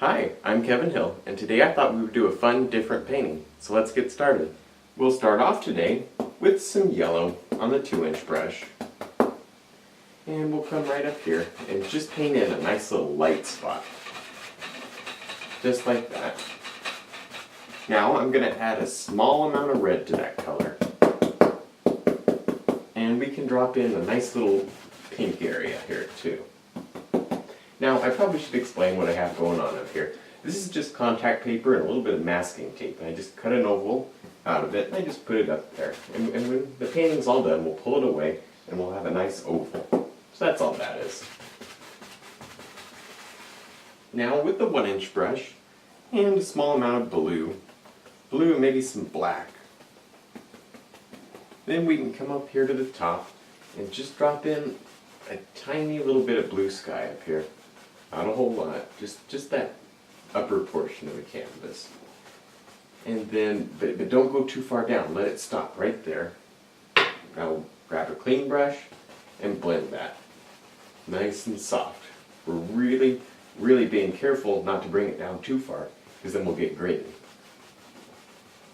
Hi, I'm Kevin Hill, and today I thought we would do a fun, different painting. So let's get started. We'll start off today with some yellow on the 2-inch brush. And we'll come right up here and just paint in a nice little light spot. Just like that. Now I'm going to add a small amount of red to that color. And we can drop in a nice little pink area here too. Now, I probably should explain what I have going on up here. This is just contact paper and a little bit of masking tape. And I just cut an oval out of it and I just put it up there. And when the painting's all done, we'll pull it away and we'll have a nice oval. So that's all that is. Now with the 1-inch brush and a small amount of blue and maybe some black. Then we can come up here to the top and just drop in a tiny little bit of blue sky up here. Not a whole lot, just that upper portion of the canvas. And then, but don't go too far down, let it stop right there. Now grab a clean brush and blend that. Nice and soft. We're really being careful not to bring it down too far, because then we'll get grainy.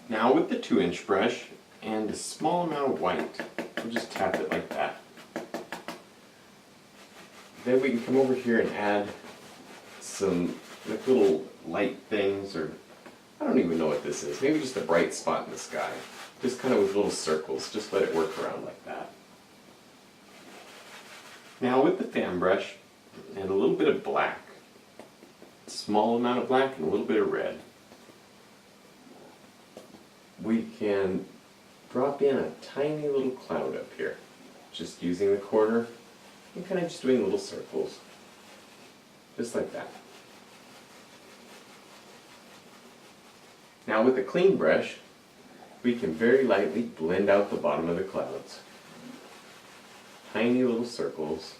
Now with the 2-inch brush and a small amount of white, we'll just tap it like that. Then we can come over here and add some like little light things, or I don't even know what this is. Maybe just a bright spot in the sky. Just kind of with little circles. Just let it work around like that. Now with the fan brush and a little bit of black. A small amount of black and a little bit of red. We can drop in a tiny little cloud up here. Just using the corner and kind of just doing little circles. Just like that. Now with a clean brush, we can very lightly blend out the bottom of the clouds. Tiny little circles.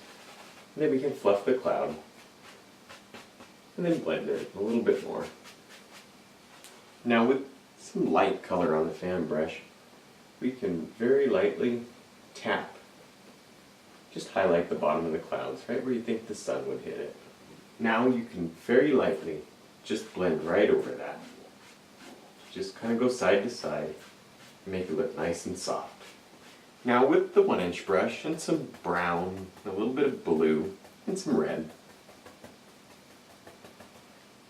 And then we can fluff the cloud. And then blend it a little bit more. Now with some light color on the fan brush, we can very lightly tap. Just highlight the bottom of the clouds, right where you think the sun would hit it. Now you can very lightly just blend right over that. Just kind of go side to side and make it look nice and soft. Now with the 1-inch brush and some brown, a little bit of blue, and some red,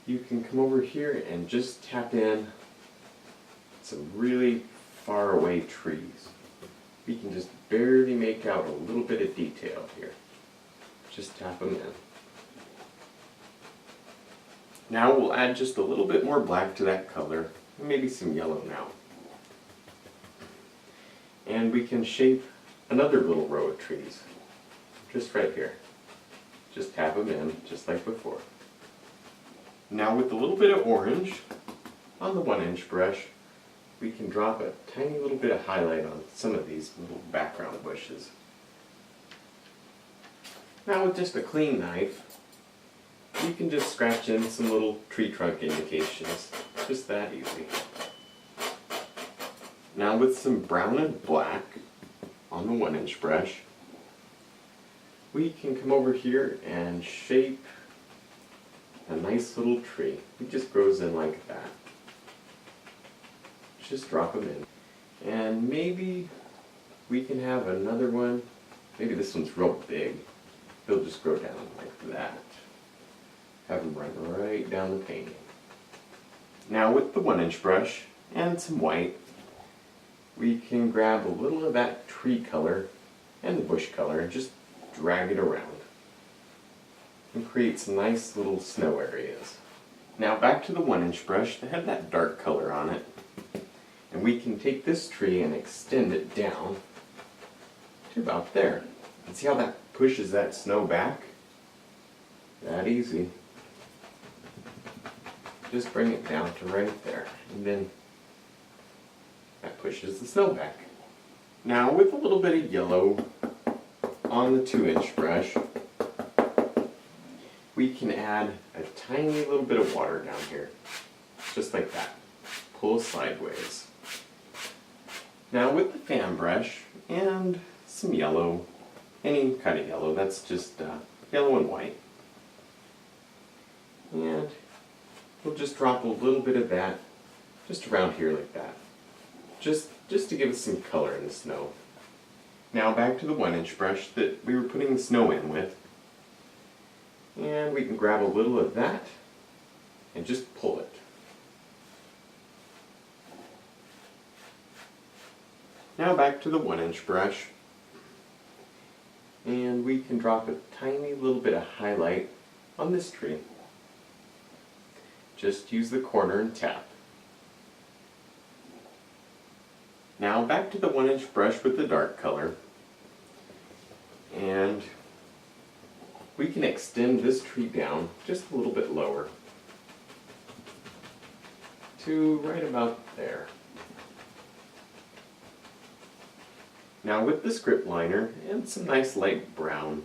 you can come over here and just tap in some really far away trees. We can just barely make out a little bit of detail here. Just tap them in. Now we'll add just a little bit more black to that color, and maybe some yellow now. And we can shape another little row of trees, just right here. Just tap them in, just like before. Now with a little bit of orange on the 1-inch brush, we can drop a tiny little bit of highlight on some of these little background bushes. Now with just a clean knife, you can just scratch in some little tree trunk indications. Just that easy. Now with some brown and black on the 1-inch brush, we can come over here and shape a nice little tree. It just grows in like that. Just drop them in. And maybe we can have another one. Maybe this one's real big. They'll just grow down like that. Have them run right down the painting. Now with the 1-inch brush and some white, we can grab a little of that tree color and the bush color and just drag it around and create some nice little snow areas. Now back to the 1-inch brush that had that dark color on it, and we can take this tree and extend it down to about there. And see how that pushes that snow back? That easy. Just bring it down to right there, and then that pushes the snow back. Now with a little bit of yellow on the 2-inch brush, we can add a tiny little bit of water down here, just like that. Pull sideways. Now with the fan brush and some yellow, any kind of yellow, that's just yellow and white. And we'll just drop a little bit of that just around here like that. Just to give us some color in the snow. Now back to the 1-inch brush that we were putting the snow in with. And we can grab a little of that and just pull it. Now back to the 1-inch brush. And we can drop a tiny little bit of highlight on this tree. Just use the corner and tap. Now back to the 1-inch brush with the dark color. And we can extend this tree down just a little bit lower to right about there. Now with the script liner and some nice light brown,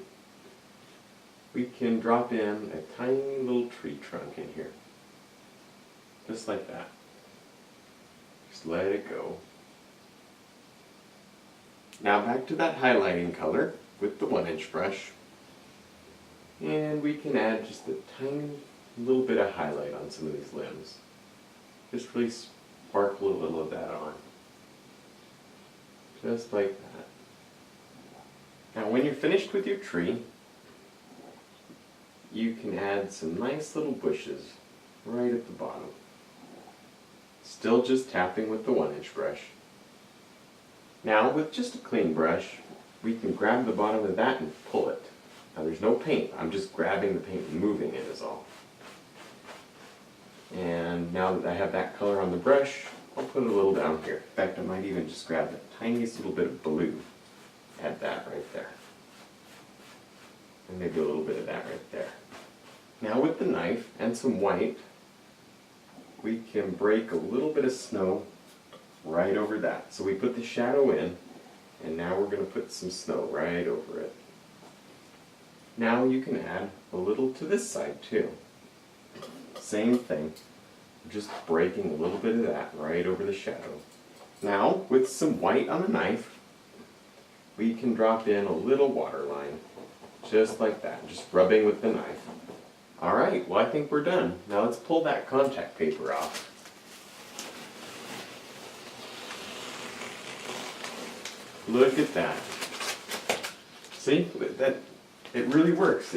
we can drop in a tiny little tree trunk in here. Just like that. Just let it go. Now back to that highlighting color with the 1-inch brush. And we can add just a tiny little bit of highlight on some of these limbs. Just really sparkle a little of that on. Just like that. Now when you're finished with your tree, you can add some nice little bushes right at the bottom. Still just tapping with the 1-inch brush. Now with just a clean brush, we can grab the bottom of that and pull it. Now there's no paint, I'm just grabbing the paint and moving it is all. And now that I have that color on the brush, I'll put it a little down here. In fact, I might even just grab the tiniest little bit of blue. Add that right there. And maybe a little bit of that right there. Now with the knife and some white, we can break a little bit of snow right over that. So we put the shadow in, and now we're going to put some snow right over it. Now you can add a little to this side too. Same thing, just breaking a little bit of that right over the shadow. Now with some white on the knife, we can drop in a little water line, just like that, just rubbing with the knife. Alright, well I think we're done. Now let's pull that contact paper off. Look at that. See, that it really works.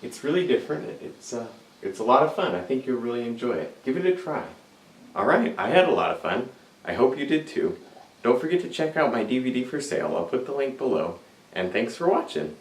It's really different. It's a lot of fun. I think you'll really enjoy it. Give it a try. Alright, I had a lot of fun. I hope you did too. Don't forget to check out my DVD for sale. I'll put the link below. And thanks for watching.